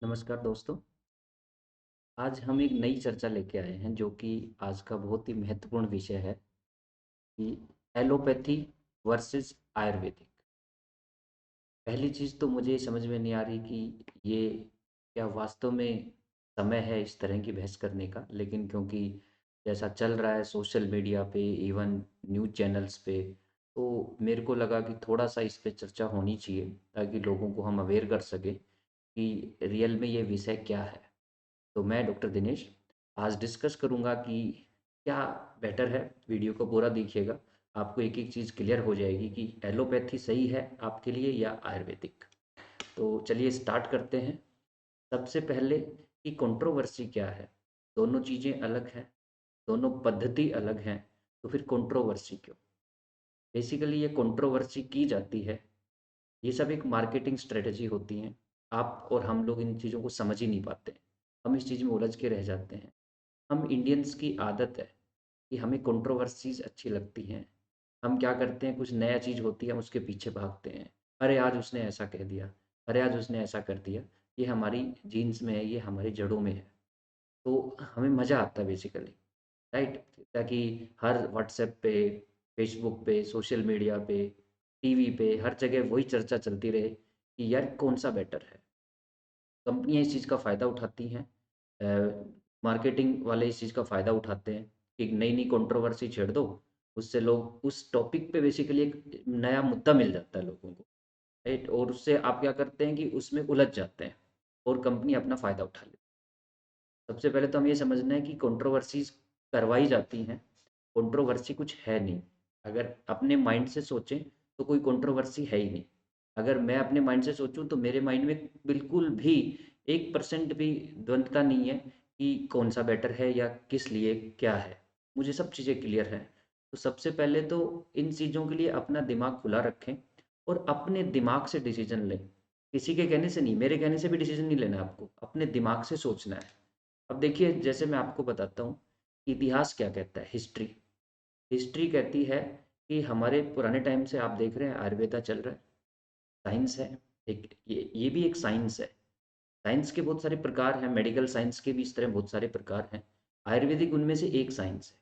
नमस्कार दोस्तों। आज हम एक नई चर्चा लेके आए हैं जो कि आज का बहुत ही महत्वपूर्ण विषय है कि एलोपैथी वर्सेस आयुर्वेदिक। पहली चीज़ तो मुझे समझ में नहीं आ रही कि ये क्या वास्तव में समय है इस तरह की बहस करने का, लेकिन क्योंकि जैसा चल रहा है सोशल मीडिया पे, इवन न्यूज़ चैनल्स पे, तो मेरे को लगा कि थोड़ा सा इस पे चर्चा होनी चाहिए ताकि लोगों को हम अवेयर कर सकें कि रियल में ये विषय क्या है। तो मैं डॉक्टर दिनेश आज डिस्कस करूँगा कि क्या बेटर है। वीडियो को पूरा देखिएगा, आपको एक एक चीज़ क्लियर हो जाएगी कि एलोपैथी सही है आपके लिए या आयुर्वेदिक। तो चलिए स्टार्ट करते हैं। सबसे पहले कि कंट्रोवर्सी क्या है। दोनों चीज़ें अलग हैं, दोनों पद्धति अलग हैं, तो फिर कंट्रोवर्सी क्यों? बेसिकली ये कंट्रोवर्सी की जाती है, ये सब एक मार्केटिंग स्ट्रेटजी होती हैं। आप और हम लोग इन चीज़ों को समझ ही नहीं पाते, हम इस चीज़ में उलझ के रह जाते हैं। हम इंडियंस की आदत है कि हमें कंट्रोवर्सीज़ अच्छी लगती हैं। हम क्या करते हैं, कुछ नया चीज़ होती है हम उसके पीछे भागते हैं। अरे आज उसने ऐसा कह दिया, अरे आज उसने ऐसा कर दिया। ये हमारी जीन्स में है, ये हमारी जड़ों में है। तो हमें मज़ा आता है बेसिकली, राइट? ताकि हर व्हाट्सएप पे, फेसबुक पे, सोशल मीडिया पे, टीवी पे, हर जगह वही चर्चा चलती रहे कि यार कौन-सा बेटर है। कंपनियाँ इस चीज़ का फ़ायदा उठाती हैं, मार्केटिंग वाले इस चीज़ का फ़ायदा उठाते हैं कि नई-नई कंट्रोवर्सी छेड़ दो, उससे लोग उस टॉपिक पे बेसिकली एक नया मुद्दा मिल जाता है लोगों को, राइट? और उससे आप क्या करते हैं कि उसमें उलझ जाते हैं और कंपनी अपना फ़ायदा उठा लेती है। सबसे पहले तो हम ये समझना है कि कंट्रोवर्सीज़ करवाई जाती हैं, कंट्रोवर्सी कुछ है नहीं। अगर अपने माइंड से सोचें तो कोई कंट्रोवर्सी है ही नहीं। अगर मैं अपने माइंड से सोचूँ तो मेरे माइंड में बिल्कुल भी 1% भी द्वंद्वता नहीं है कि कौन-सा बेटर है या किस लिए क्या है। मुझे सब चीज़ें क्लियर हैं। तो सबसे पहले तो इन चीज़ों के लिए अपना दिमाग खुला रखें और अपने दिमाग से डिसीज़न लें। किसी के कहने से नहीं, मेरे कहने से भी डिसीज़न नहीं लेना है आपको, अपने दिमाग से सोचना है। अब देखिए, जैसे मैं आपको बताता हूँ, इतिहास क्या कहता है, हिस्ट्री। हिस्ट्री कहती है कि हमारे पुराने टाइम से आप देख रहे हैं आयुर्वेदा चल रहा है, साइंस है, एक ये भी एक साइंस है। साइंस के बहुत सारे प्रकार हैं, मेडिकल साइंस के भी इस तरह बहुत सारे प्रकार हैं। आयुर्वेदिक उनमें से एक साइंस है।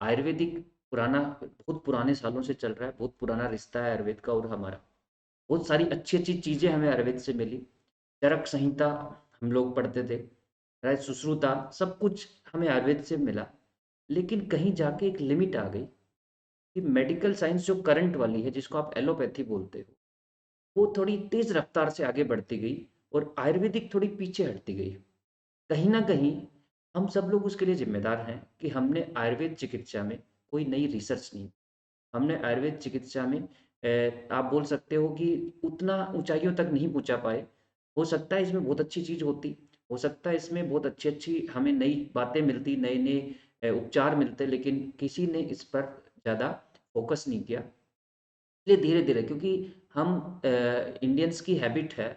आयुर्वेदिक पुराना, बहुत पुराने सालों से चल रहा है, बहुत पुराना रिश्ता है आयुर्वेद का और हमारा। बहुत सारी अच्छी-अच्छी चीज़ें हमें आयुर्वेद से मिली। चरक संहिता हम लोग पढ़ते थे, राइट? सुश्रुता, सब कुछ हमें आयुर्वेद से मिला। लेकिन कहीं जाके एक लिमिट आ गई कि मेडिकल साइंस जो करंट वाली है, जिसको आप एलोपैथी बोलते हो, वो थोड़ी तेज़ रफ्तार से आगे बढ़ती गई और आयुर्वेदिक थोड़ी पीछे हटती गई। कहीं न कहीं हम सब लोग उसके लिए ज़िम्मेदार हैं कि हमने आयुर्वेद चिकित्सा में कोई नई रिसर्च नहीं, हमने आयुर्वेद चिकित्सा में आप बोल सकते हो कि उतना ऊँचाइयों तक नहीं पहुँचा पाए। हो सकता है इसमें बहुत अच्छी चीज़ होती, हो सकता है इसमें बहुत अच्छी-अच्छी हमें नई बातें मिलती, नए-नए उपचार मिलते, लेकिन किसी ने इस पर ज़्यादा फ़ोकस नहीं किया। इसलिए धीरे-धीरे, क्योंकि हम इंडियंस की हैबिट है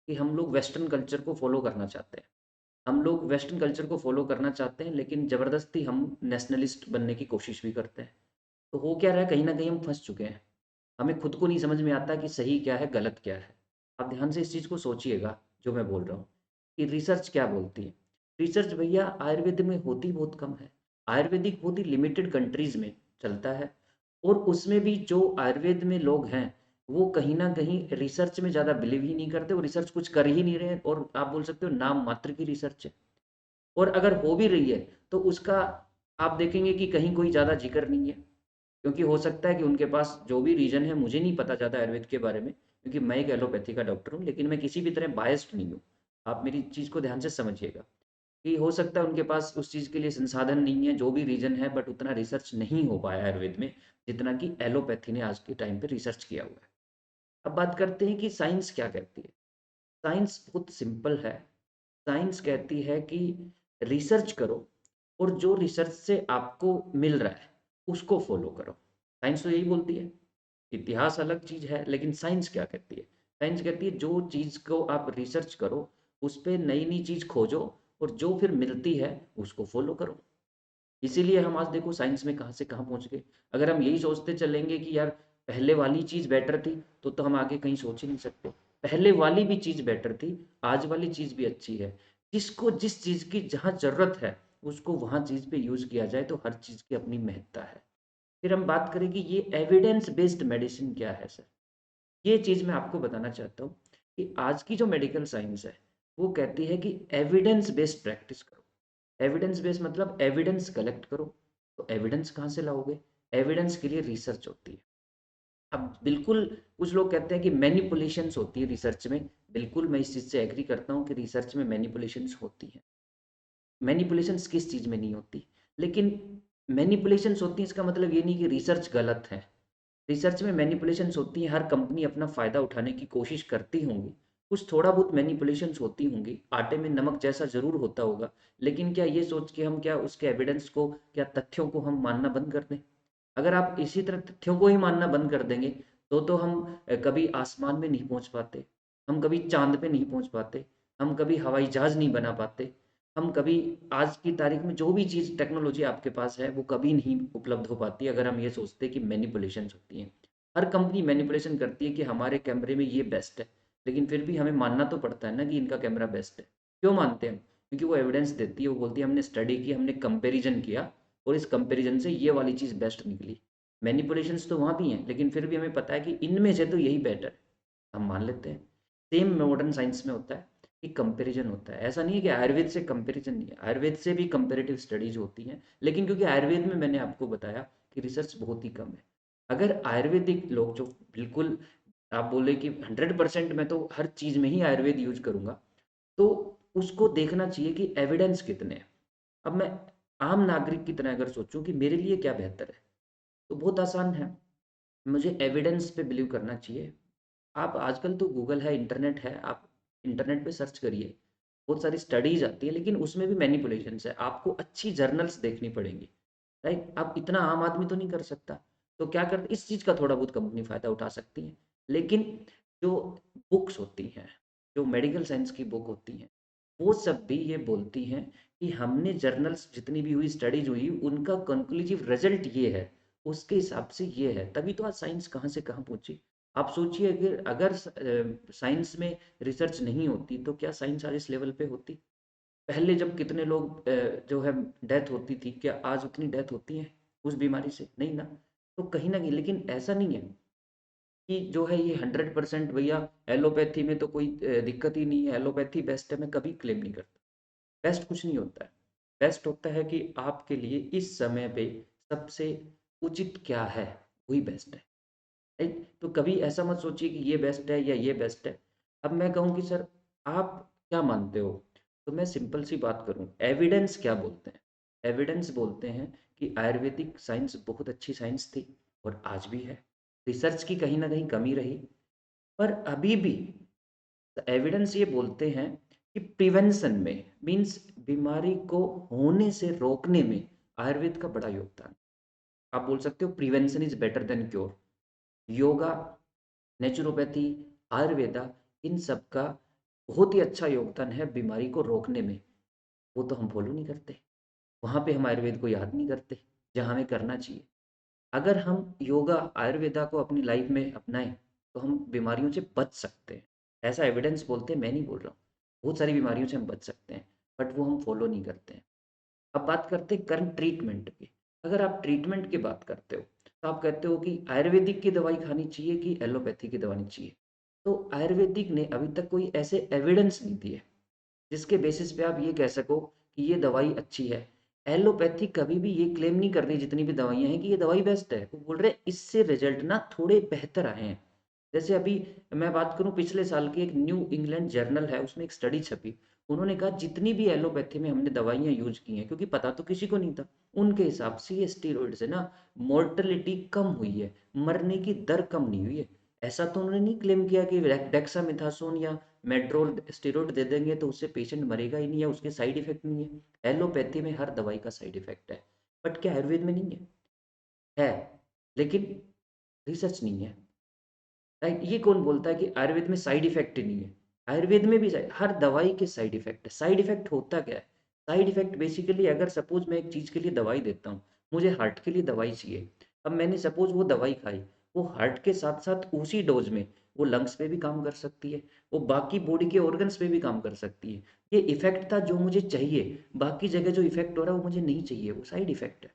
कि हम लोग वेस्टर्न कल्चर को फ़ॉलो करना चाहते हैं। हम लोग वेस्टर्न कल्चर को फ़ॉलो करना चाहते हैं, लेकिन ज़बरदस्ती हम नेशनलिस्ट बनने की कोशिश भी करते हैं। तो हो क्या रहा है, कहीं न कहीं हम फँस चुके हैं। हमें खुद को नहीं समझ में आता कि सही क्या है, गलत क्या है। आप ध्यान से इस चीज़ को सोचिएगा, जो मैं बोल रहा हूँ, कि रिसर्च क्या बोलती है। रिसर्च भैया आयुर्वेद में होती बहुत कम है। आयुर्वेदिक बहुत ही लिमिटेड कंट्रीज़ में चलता है और उसमें भी जो आयुर्वेद में लोग हैं, वो कहीं न कहीं रिसर्च में ज़्यादा बिलीव ही नहीं करते, वो रिसर्च कुछ कर ही नहीं रहे हैं और आप बोल सकते हो नाम मात्र की रिसर्च है। और अगर हो भी रही है, तो उसका आप देखेंगे कि कहीं कोई ज़्यादा ज़िक्र नहीं है। क्योंकि हो सकता है कि उनके पास जो भी रीज़न है, मुझे नहीं पता ज़्यादा आयुर्वेद के बारे में, क्योंकि मैं एक एलोपैथी का डॉक्टर हूँ, लेकिन मैं किसी भी तरह बायस्ड नहीं हूँ। आप मेरी चीज़ को ध्यान से समझिएगा कि हो सकता है उनके पास उस चीज़ के लिए संसाधन नहीं है, जो भी रीज़न है, बट उतना रिसर्च नहीं हो पाया आयुर्वेद में, जितना कि एलोपैथी ने आज के टाइम पे रिसर्च किया हुआ है। अब बात करते हैं कि साइंस क्या कहती है। साइंस बहुत सिंपल है। साइंस कहती है कि रिसर्च करो और जो रिसर्च से आपको मिल रहा है, उसको फ़ॉलो करो। साइंस तो यही बोलती है। इतिहास अलग चीज़ है, लेकिन साइंस क्या कहती है? साइंस कहती है जो चीज़ को आप रिसर्च करो, उस पे नई-नई चीज़ खोजो और जो फिर मिलती है, उसको फ़ॉलो करो। इसीलिए हम आज देखो साइंस में कहाँ से कहाँ पहुँच गए। अगर हम यही सोचते चलेंगे कि यार पहले वाली चीज़ बेटर थी, तो हम आगे कहीं सोच ही नहीं सकते। पहले वाली भी चीज़ बेटर थी, आज वाली चीज़ भी अच्छी है। जिसको जिस चीज़ की जहाँ ज़रूरत है, उसको वहाँ चीज़ पे यूज़ किया जाए तो हर चीज़ की अपनी महत्ता है। फिर हम बात करें कि ये एविडेंस बेस्ड मेडिसिन क्या है सर? ये चीज़ मैं आपको बताना चाहता हूँ कि आज की जो मेडिकल साइंस है, वो कहती है कि एविडेंस बेस्ड प्रैक्टिस करो। एविडेंस बेस्ड मतलब एविडेंस कलेक्ट करो। तो एविडेंस कहाँ से लाओगे? एविडेंस के लिए रिसर्च होती है। अब बिल्कुल कुछ लोग कहते हैं कि मैनिपुलेशंस होती है रिसर्च में। बिल्कुल मैं इस चीज़ से एग्री करता हूँ कि रिसर्च में मैनिपुलेशंस होती हैं। मैनिपुलेशंस किस चीज़ में नहीं होती? लेकिन मैनिपुलेशंस होती हैं इसका मतलब ये नहीं कि रिसर्च गलत है। रिसर्च में मैनिपुलेशंस होती हैं, हर कंपनी अपना फ़ायदा उठाने की कोशिश करती होंगी। कुछ थोड़ा बहुत मैनिपुलेशंस होती होंगी, आटे में नमक जैसा ज़रूर होता होगा। लेकिन क्या ये सोच के हम क्या उसके एविडेंस को, क्या तथ्यों को हम मानना बंद कर दें? अगर आप इसी तरह तथ्यों को ही मानना बंद कर देंगे, तो हम कभी आसमान में नहीं पहुँच पाते, हम कभी चाँद पे नहीं पहुँच पाते, हम कभी हवाई जहाज़ नहीं बना पाते, हम कभी आज की तारीख में जो भी चीज़ टेक्नोलॉजी आपके पास है, वो कभी नहीं उपलब्ध हो पाती अगर हम ये सोचते हैं कि मैनिपुलेशंस होती हैं। हर कंपनी मैनिपुलेशन करती है कि हमारे कैमरे में ये बेस्ट है, लेकिन फिर भी हमें मानना तो पड़ता है ना कि इनका कैमरा बेस्ट है। क्यों मानते हैं हम? क्योंकि वो एविडेंस देती है, वो बोलती है हमने स्टडी की, हमने कंपैरिजन किया और इस कंपैरिजन से ये वाली चीज़ बेस्ट निकली। मैनिपुलेशंस तो वहाँ भी हैं, लेकिन फिर भी हमें पता है कि इनमें से तो यही बेटर है, हम मान लेते हैं। सेम मॉडर्न साइंस में होता है कि कंपैरिजन होता है। ऐसा नहीं है कि आयुर्वेद से कंपैरिजन नहीं है, आयुर्वेद से भी कंपैरेटिव स्टडीज होती हैं, लेकिन क्योंकि आयुर्वेद में मैंने आपको बताया कि रिसर्च बहुत ही कम है। अगर आयुर्वेदिक लोग जो बिल्कुल आप बोले कि 100% मैं तो हर चीज़ में ही आयुर्वेद यूज करूँगा, तो उसको देखना चाहिए कि एविडेंस कितने हैं। अब मैं आम नागरिक की तरह अगर सोचूं कि मेरे लिए क्या बेहतर है, तो बहुत आसान है। मुझे एविडेंस पे बिलीव करना चाहिए। आप आजकल तो गूगल है, इंटरनेट है, आप इंटरनेट पे सर्च करिए, बहुत सारी स्टडीज आती है, लेकिन उसमें भी मैनिपुलेशंस है। आपको अच्छी जर्नल्स देखनी पड़ेंगी, राइट? आप इतना आम आदमी तो नहीं कर सकता। तो क्या कर इस चीज़ का थोड़ा बहुत कंपनी फ़ायदा उठा सकती है। लेकिन जो बुक्स होती हैं, जो मेडिकल साइंस की बुक होती हैं, वो सब भी ये बोलती हैं कि हमने जर्नल्स जितनी भी हुई, स्टडीज हुई, उनका कंक्लूसिव रिजल्ट ये है, उसके हिसाब से ये है। तभी तो आज साइंस कहाँ से कहाँ पहुँची। आप सोचिए अगर अगर साइंस में रिसर्च नहीं होती तो क्या साइंस आज इस लेवल पे होती? पहले जब कितने लोग जो है डेथ होती थी, क्या आज उतनी डेथ होती है उस बीमारी से? नहीं ना। तो कहीं ना कहीं, लेकिन ऐसा नहीं है कि जो है ये 100% भैया एलोपैथी में तो कोई दिक्कत ही नहीं है, एलोपैथी बेस्ट है, मैं कभी क्लेम नहीं करता। बेस्ट कुछ नहीं होता है। बेस्ट होता है कि आपके लिए इस समय पे सबसे उचित क्या है, वही बेस्ट है, राइट? तो कभी ऐसा मत सोचिए कि ये बेस्ट है या ये बेस्ट है। अब मैं कहूँ कि सर आप क्या मानते हो, तो मैं सिंपल सी बात करूँ, एविडेंस क्या बोलते हैं? एविडेंस बोलते हैं कि आयुर्वेदिक साइंस बहुत अच्छी साइंस थी और आज भी है। रिसर्च की कहीं ना कहीं कमी रही, पर अभी भी एविडेंस ये बोलते हैं कि प्रिवेंशन में, मीन्स बीमारी को होने से रोकने में आयुर्वेद का बड़ा योगदान। आप बोल सकते हो prevention is better than cure. Yoga, naturopathy, Ayurveda, इन सब का बहुत ही अच्छा योगदान है बीमारी को रोकने में। वो तो हम फॉलो नहीं करते, वहाँ पे हम आयुर्वेद को याद नहीं करते, जहाँ हमें करना चाहिए। अगर हम योगा, आयुर्वेदा को अपनी लाइफ में अपनाएं, तो हम बीमारियों से बच सकते हैं। ऐसा एविडेंस बोलते हैं, मैं नहीं बोल रहा हूँ। बहुत सारी बीमारियों से हम बच सकते हैं, बट वो हम फॉलो नहीं करते हैं। अब बात करते हैं करंट ट्रीटमेंट की। अगर आप ट्रीटमेंट की बात करते हो, तो आप कहते हो कि आयुर्वेदिक की दवाई खानी चाहिए कि एलोपैथी की दवाई चाहिए। तो आयुर्वेदिक ने अभी तक कोई ऐसे एविडेंस नहीं दिए जिसके बेसिस पे आप ये कह सको कि ये दवाई अच्छी है। एलोपैथी कभी भी ये क्लेम नहीं कर रही, जितनी भी दवाइयाँ हैं, कि ये दवाई बेस्ट है। वो बोल रहे हैं इससे रिजल्ट ना थोड़े बेहतर आए हैं। जैसे अभी मैं बात करूँ, पिछले साल की एक न्यू इंग्लैंड जर्नल है, उसमें एक स्टडी छपी। उन्होंने कहा जितनी भी एलोपैथी में हमने दवाइयाँ यूज की हैं, क्योंकि पता तो किसी को नहीं था, उनके हिसाब से ये स्टीरॉयड से ना मोर्टेलिटी कम हुई है, मरने की दर कम नहीं हुई है। ऐसा तो उन्होंने नहीं क्लेम किया कि डेक्सामेथासोन या मेट्रोल स्टेरॉइड दे देंगे तो उससे पेशेंट मरेगा ही नहीं या उसके साइड इफेक्ट नहीं है। एलोपैथी में हर दवाई का साइड इफेक्ट है, बट क्या आयुर्वेद में नहीं है? लेकिन रिसर्च नहीं है, राइट? ये कौन बोलता है कि आयुर्वेद में साइड इफेक्ट ही नहीं है? आयुर्वेद में भी हर दवाई के साइड इफेक्ट है। साइड इफेक्ट होता क्या है? साइड इफेक्ट बेसिकली, अगर सपोज मैं एक चीज़ के लिए दवाई देता हूँ, मुझे हार्ट के लिए दवाई चाहिए। अब मैंने सपोज वो दवाई खाई, वो हार्ट के साथ साथ उसी डोज में वो लंग्स पे भी काम कर सकती है, वो बाकी बॉडी के ऑर्गन्स पे भी काम कर सकती है। ये इफेक्ट था जो मुझे चाहिए, बाकी जगह जो इफेक्ट हो रहा है वो मुझे नहीं चाहिए, वो साइड इफेक्ट है।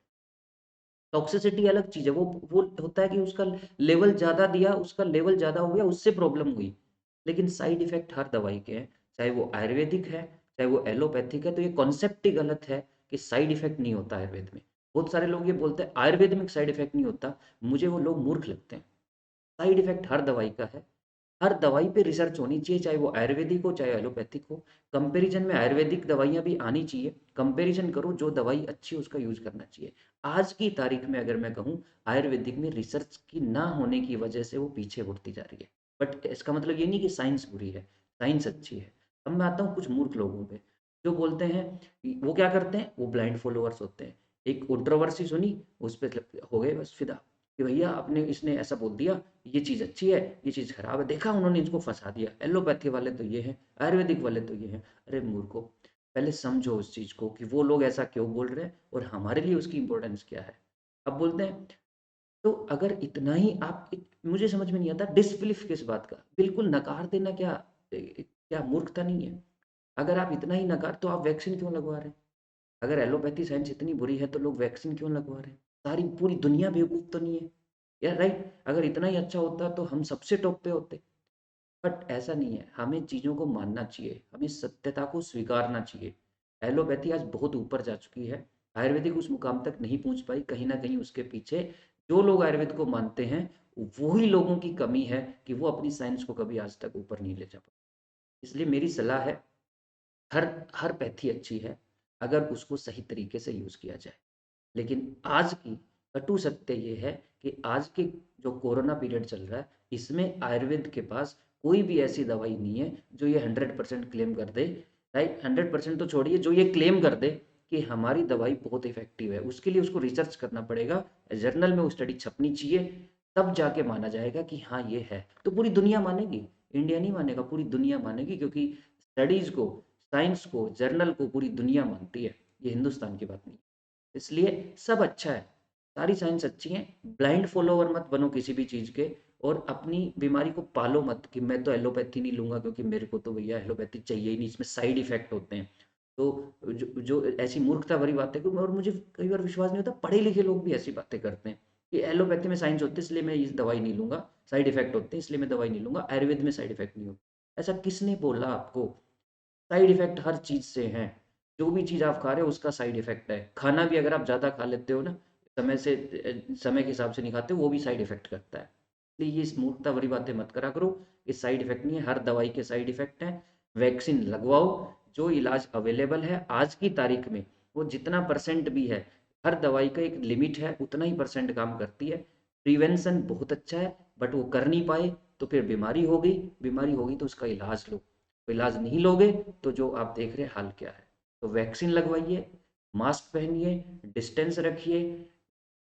टॉक्सिसिटी अलग चीज़ है, वो होता है कि उसका लेवल ज़्यादा दिया, उसका लेवल ज़्यादा हो गया, उससे प्रॉब्लम हुई। लेकिन साइड इफ़ेक्ट हर दवाई के हैं, चाहे वो आयुर्वेदिक है, चाहे वो एलोपैथिक है, तो ये कॉन्सेप्ट ही गलत है कि साइड इफ़ेक्ट नहीं होता आयुर्वेद में। बहुत सारे लोग ये बोलते हैं आयुर्वेद में साइड इफ़ेक्ट नहीं होता, मुझे वो लोग मूर्ख लगते हैं। साइड इफ़ेक्ट हर दवाई का है, हर दवाई पे रिसर्च होनी चाहिए, चाहे वो आयुर्वेदिक हो, चाहे एलोपैथिक हो। कंपैरिजन में आयुर्वेदिक दवाइयाँ भी आनी चाहिए, कंपैरिजन करो, जो दवाई अच्छी है उसका यूज़ करना चाहिए। आज की तारीख में अगर मैं कहूँ, आयुर्वेदिक में रिसर्च की ना होने की वजह से वो पीछे उठती जा रही है। बट इसका मतलब ये नहीं कि साइंस बुरी है, साइंस अच्छी है। अब मैं आता हूँ कुछ मूर्ख लोगों पे, जो बोलते हैं, वो क्या करते हैं, वो ब्लाइंड फॉलोअर्स होते हैं। एक कंट्रोवर्सी सुनी, उस पे हो गए बस फिदा, कि भैया आपने, इसने ऐसा बोल दिया, ये चीज़ अच्छी है, ये चीज़ खराब है, देखा उन्होंने इसको फंसा दिया, एलोपैथी वाले तो ये हैं, आयुर्वेदिक वाले तो ये हैं। अरे मूर्खो, पहले समझो उस चीज़ को कि वो लोग ऐसा क्यों बोल रहे हैं और हमारे लिए उसकी इंपॉर्टेंस क्या है। अब बोलते हैं, तो अगर इतना ही आप मुझे समझ में नहीं आता डिसबिलीफ किस बात का, बिल्कुल नकार देना क्या, क्या मूर्खता नहीं है? अगर आप इतना ही नकार, तो आप वैक्सीन क्यों लगवा रहे हैं? अगर एलोपैथी साइंस इतनी बुरी है तो लोग वैक्सीन क्यों लगवा रहे हैं? सारी पूरी दुनिया बेवकूफ़ तो नहीं है यार, राइट? अगर इतना ही अच्छा होता तो हम सबसे टॉप पे होते। बट ऐसा नहीं है, हमें चीज़ों को मानना चाहिए, हमें सत्यता को स्वीकारना चाहिए। एलोपैथी आज बहुत ऊपर जा चुकी है, आयुर्वेदिक उस मुकाम तक नहीं पहुंच पाई, कहीं ना कहीं उसके पीछे जो लोग आयुर्वेद को मानते हैं, वही लोगों की कमी है कि वो अपनी साइंस को कभी आज तक ऊपर नहीं ले जा पाए। इसलिए मेरी सलाह है, हर हर पैथी अच्छी है अगर उसको सही तरीके से यूज़ किया जाए। लेकिन आज की कटु सत्य ये है कि आज के जो कोरोना पीरियड चल रहा है, इसमें आयुर्वेद के पास कोई भी ऐसी दवाई नहीं है जो ये 100% क्लेम कर दे, राइट? 100% तो छोड़िए, जो ये क्लेम कर दे कि हमारी दवाई बहुत इफेक्टिव है। उसके लिए उसको रिसर्च करना पड़ेगा, जर्नल में वो स्टडी छपनी चाहिए, तब जाके माना जाएगा कि हाँ ये है। तो पूरी दुनिया मानेगी, इंडिया नहीं मानेगा, पूरी दुनिया मानेगी, क्योंकि स्टडीज़ को, साइंस को, जर्नल को पूरी दुनिया मानती है, ये हिंदुस्तान की बात नहीं। इसलिए सब अच्छा है, सारी साइंस अच्छी है, ब्लाइंड फॉलोवर मत बनो किसी भी चीज़ के, और अपनी बीमारी को पालो मत कि मैं तो एलोपैथी नहीं लूँगा क्योंकि मेरे को तो भैया एलोपैथी चाहिए ही नहीं, इसमें साइड इफ़ेक्ट होते हैं। तो जो ऐसी मूर्खता भरी बातें, और मुझे कई बार विश्वास नहीं होता, पढ़े लिखे लोग भी ऐसी बातें करते हैं कि एलोपैथी में साइंस होती है इसलिए मैं इस दवाई नहीं लूँगा, साइड इफ़ेक्ट होते हैं इसलिए मैं दवाई नहीं लूँगा, आयुर्वेद में साइड इफ़ेक्ट नहीं होता। ऐसा किसने बोला आपको? साइड इफ़ेक्ट हर चीज़ से हैं। जो भी चीज़ आप खा रहे हो उसका साइड इफ़ेक्ट है। खाना भी अगर आप ज़्यादा खा लेते हो ना, समय के हिसाब से नहीं खाते हो, वो भी साइड इफ़ेक्ट करता है। इसलिए ये इस मूर्खता भरी बातें मत करा करो, ये साइड इफ़ेक्ट नहीं है, हर दवाई के साइड इफ़ेक्ट हैं। वैक्सीन लगवाओ, जो इलाज अवेलेबल है आज की तारीख में, वो जितना परसेंट भी है, हर दवाई का एक लिमिट है, उतना ही परसेंट काम करती है। प्रिवेंशन बहुत अच्छा है, बट वो कर नहीं पाए तो फिर बीमारी होगी तो उसका इलाज लो। तो इलाज नहीं लोगे तो जो आप देख रहे हैं हाल क्या है। तो वैक्सीन लगवाइए, मास्क पहनिए, डिस्टेंस रखिए,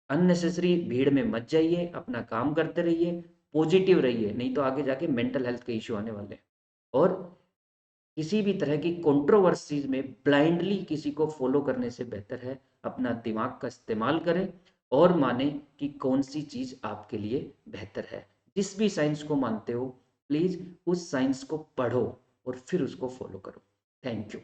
अननेसेसरी भीड़ में मत जाइए, अपना काम करते रहिए, पॉजिटिव रहिए, नहीं तो आगे जाके मेंटल हेल्थ के इश्यू आने वाले हैं। और किसी भी तरह की कंट्रोवर्सीज में ब्लाइंडली किसी को फॉलो करने से बेहतर है अपना दिमाग का इस्तेमाल करें और माने कि कौन सी चीज़ आपके लिए बेहतर है। जिस भी साइंस को मानते हो, प्लीज़ उस साइंस को पढ़ो और फिर उसको फॉलो करो। Thank you.